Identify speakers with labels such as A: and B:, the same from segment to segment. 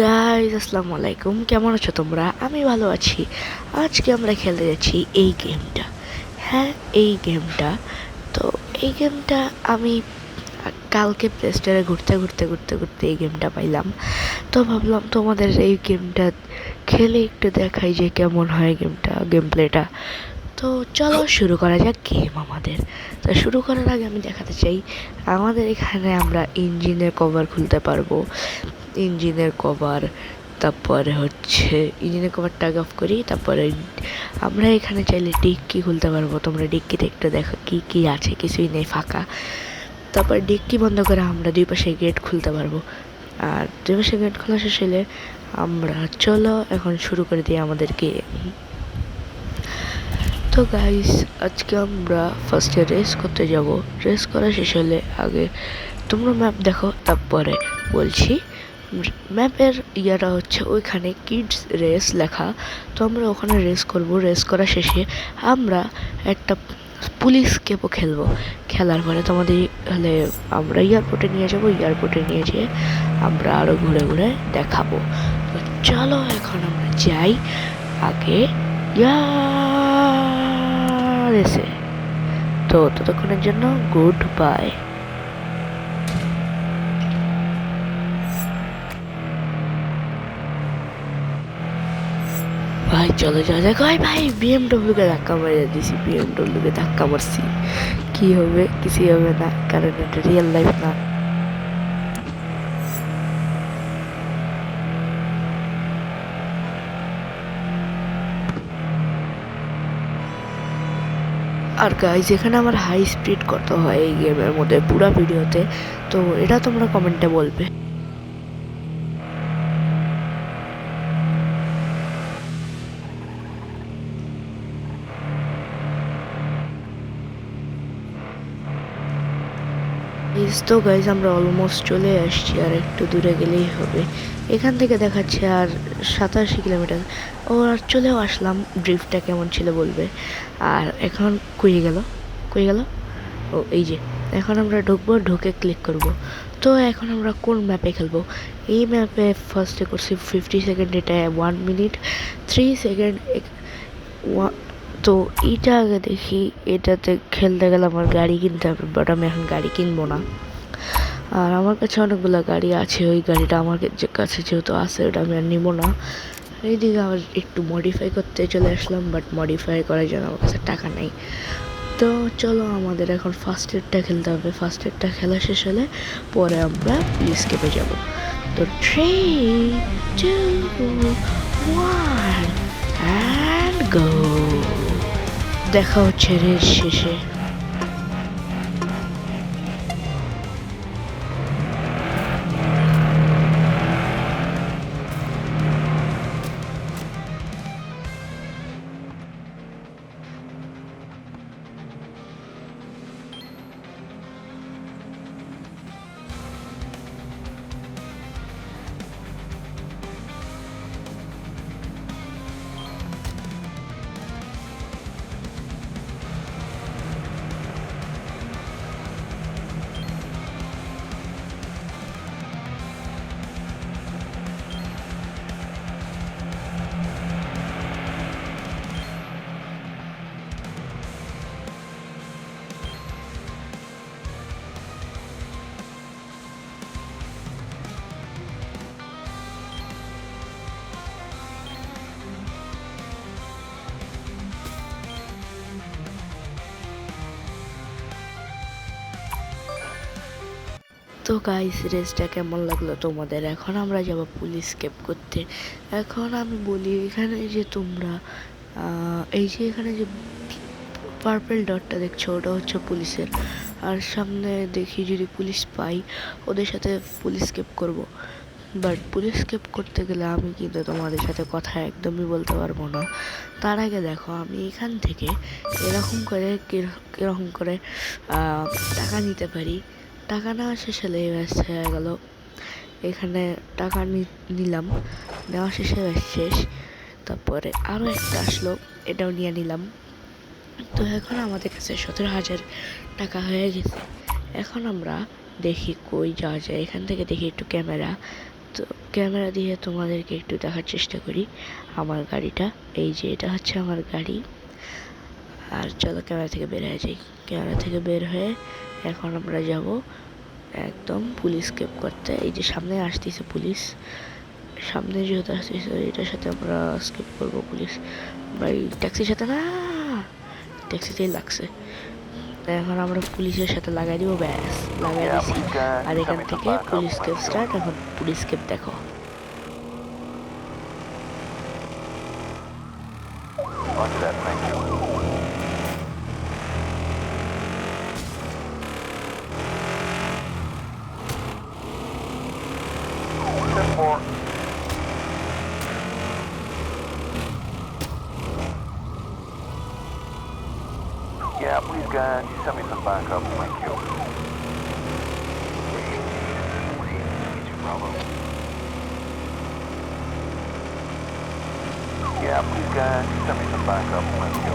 A: Guys, আসসালামু আলাইকুম। কেমন আছো তোমরা? আমি ভালো আছি। আজকে আমরা খেলতে যাচ্ছি এই গেমটা। হ্যাঁ, এই গেমটা। তো এই গেমটা আমি কালকে প্লে স্টোরে ঘুরতে এই গেমটা পাইলাম। তো ভাবলাম তোমাদের এই গেমটা খেলে একটু দেখাই যে কেমন হয় গেম প্লেটা। তো চলো শুরু করা যাক গেম আমাদের। তো শুরু করার আগে আমি দেখাতে চাই আমাদের এখানে আমরা ইঞ্জিনের কভার খুলতে পারবো। ইঞ্জিনের কভার, তারপরে হচ্ছে ইঞ্জিনের কভারটা আগে অফ করি। তারপরে আমরা এখানে চাইলে ডিক্কি খুলতে পারবো। তোমরা ডিক্কিতে একটু দেখো কি কি আছে, কিছুই নেই, ফাঁকা। তারপর ডিক্কি বন্ধ করে আমরা দুই পাশে গেট খুলতে পারবো। আর দুই পাশে গেট খোলা শেষ হলে আমরা চলো এখন শুরু করে দিই আমাদের গেম। তো গাইস, আজকে আমরা ফার্স্টে রেস করতে যাব। রেস করা শেষ হলে আগে তোমরা ম্যাপ দেখো, তারপরে বলছি। ম্যাপের ইয়াটা হচ্ছে ওইখানে কিডস রেস লেখা। তো আমরা ওখানে রেস করব। রেস করা শেষে আমরা একটা পুলিশ কেপও খেলবো। খেলার পরে তোমাদের হলে আমরা এয়ারপোর্টে নিয়ে যাব। এয়ারপোর্টে নিয়ে যেয়ে আমরা আরও ঘুরে ঘুরে দেখাবো। তো চলো এখন আমরা যাই আগে রেসে। তো ততক্ষণের জন্য গুড বাই। ভাই চলো যাওয়া যাক। ভাই বিএমডব্লিউকে ধাক্কা মারিয়ে দিছি। বিএমডব্লিউকে ধাক্কা মারছি, কি হবে? কিছুই হবে না, কারণ এটা রিয়েল লাইফ না। আর গাইজ, এখানে আমার হাই স্পিড কত হয় এই গেমের মধ্যে পুরো ভিডিওতে, তো এটা তোমরা কমেন্টে বলবে। তো গাইজ, আমরা অলমোস্ট চলে আসছি, আর একটু দূরে গেলেই হবে। এখান থেকে দেখাচ্ছে আর 87 কিলোমিটার। ও, আর চলেও আসলাম। ড্রিফটটা কেমন ছিল বলবে। আর এখন কই গেল? ও, এই যে। এখন আমরা ঢুকবো, ঢুকে ক্লিক করব। তো এখন আমরা কোন ম্যাপে খেলবো? এই ম্যাপে ফার্স্টে করছি 50 সেকেন্ড, এটা 1 মিনিট 3 সেকেন্ড। তো এইটা আগে দেখি। এটাতে খেলতে গেলে আমার গাড়ি কিনতে হবে, বাট আমি এখন গাড়ি কিনবো না। আর আমার কাছে অনেকগুলো গাড়ি আছে, ওই গাড়িটা আমার কাছে যেহেতু আছে, ওটা আমি আর নিবো না। এইদিকে আবার একটু মডিফাই করতে চলে আসলাম, বাট মডিফাই করার জন্য আমার কাছে টাকা নেই। তো চলো আমাদের এখন ফার্স্ট এডটা খেলতে হবে। ফার্স্ট এডটা খেলা শেষ হলে পরে আমরা পুলিশ কেঁপে যাব। তো 3, 2, 1 অ্যান্ড গো। দেখা হচ্ছে রেস শেষে। তো গাইস, রেসটা কেমন লাগলো তোমাদের? এখন আমরা যাব পুলিশ কেপ করতে। এখন আমি বলি, এখানে যে তোমরা এই যে এখানে যে পার্পল ডটটা দেখছো, ওটা হচ্ছে পুলিশের। আর সামনে দেখি যদি পুলিশ পাই, ওদের সাথে পুলিশ কেপ করব। বাট পুলিশ কেপ করতে গেলে আমি কিন্তু তোমাদের সাথে কথা একদমই বলতে পারবো না। তার আগে দেখো, আমি এখান থেকে এরকম করে টাকা নিতে পারি। টাকা নেওয়া শেষ হলে ব্যাস হয়ে গেল। এখানে টাকা নিলাম, নেওয়া শেষে ব্যাস শেষ। তারপরে আরও একটা আসলো, এটাও নিয়ে নিলাম। তো এখন আমাদের কাছে 17,000 টাকা হয়ে গেছে। এখন আমরা দেখি কই যাওয়া যায়। এখান থেকে দেখি একটু ক্যামেরা। তো ক্যামেরা দিয়ে তোমাদেরকে একটু দেখার চেষ্টা করি আমার গাড়িটা। এই যে এটা হচ্ছে আমার গাড়ি। আর চলো ক্যামেরা থেকে বের হয়ে যাই। ক্যামেরা থেকে বের হয়ে এখন আমরা যাব একদম পুলিশ ক্যাপ করতে। এই যে সামনে আসতেছে পুলিশ, সামনে যেহেতু আসতেছে এটার সাথে আমরা স্কিপ করবো পুলিশ। ভাই ট্যাক্সির সাথে না, ট্যাক্সিতেই লাগছে। এখন আমরা পুলিশের সাথে লাগাই দিব, ব্যাস লাগাই দিছি। আর এখান থেকে পুলিশ ক্যাপ স্টার্ট। এখন পুলিশ ক্যাপ দেখো।
B: Yeah, please, guys, you send me some backup. Thank you. Yeah, please, guys, you send me some backup. Thank you.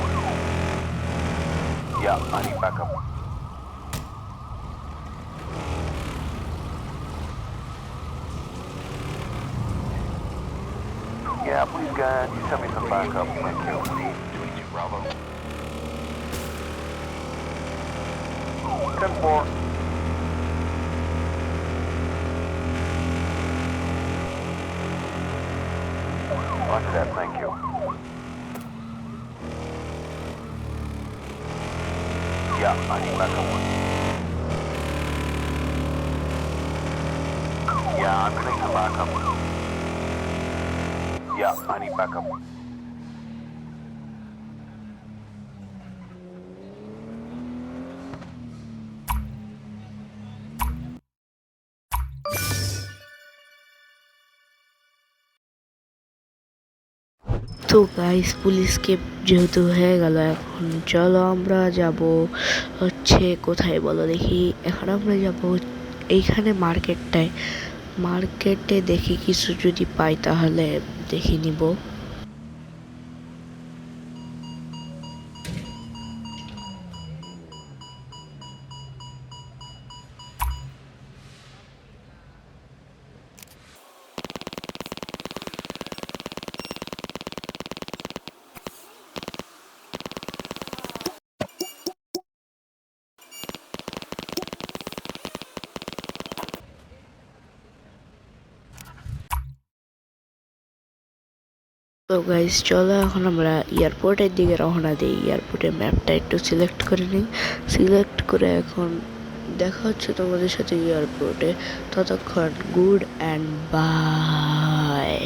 B: Yeah, I need backup. Yeah, please, guys, you send me some backup. Thank you. 22 Bravo. 10-4. Roger that, thank you. Yeah, I need backup. Yeah, I'm gonna need some backup. Yeah, I need backup.
A: তো guys police cap যেহেতু হয়ে গেল, এখন চলো আমরা যাব হচ্ছে কোথায় বলো দেখি। এখন আমরা যাব এইখানে মার্কেটটায়, মার্কেটে দেখি কিছু যদি পাই তাহলে দেখে নিব। তো গাইস চলো এখন আমরা এয়ারপোর্টের দিকে রওনা দিই। এয়ারপোর্টের ম্যাপটা একটু সিলেক্ট করে নিই। সিলেক্ট করে এখন দেখা হচ্ছে তোমাদের সাথে এয়ারপোর্টে। ততক্ষণ গুড অ্যান্ড বাই।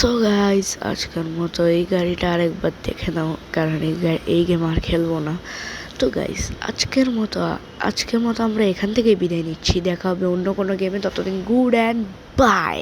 A: তো গাইস আজকের মতো এই গাড়িটা আরেকবার দেখে নাও, কারণ এই গেম আর খেলবো না। তো গাইস আজকের মতো আমরা এখান থেকেই বিদায় নিচ্ছি। দেখা হবে অন্য কোনো গেমে, ততদিন গুড অ্যান্ড বাই।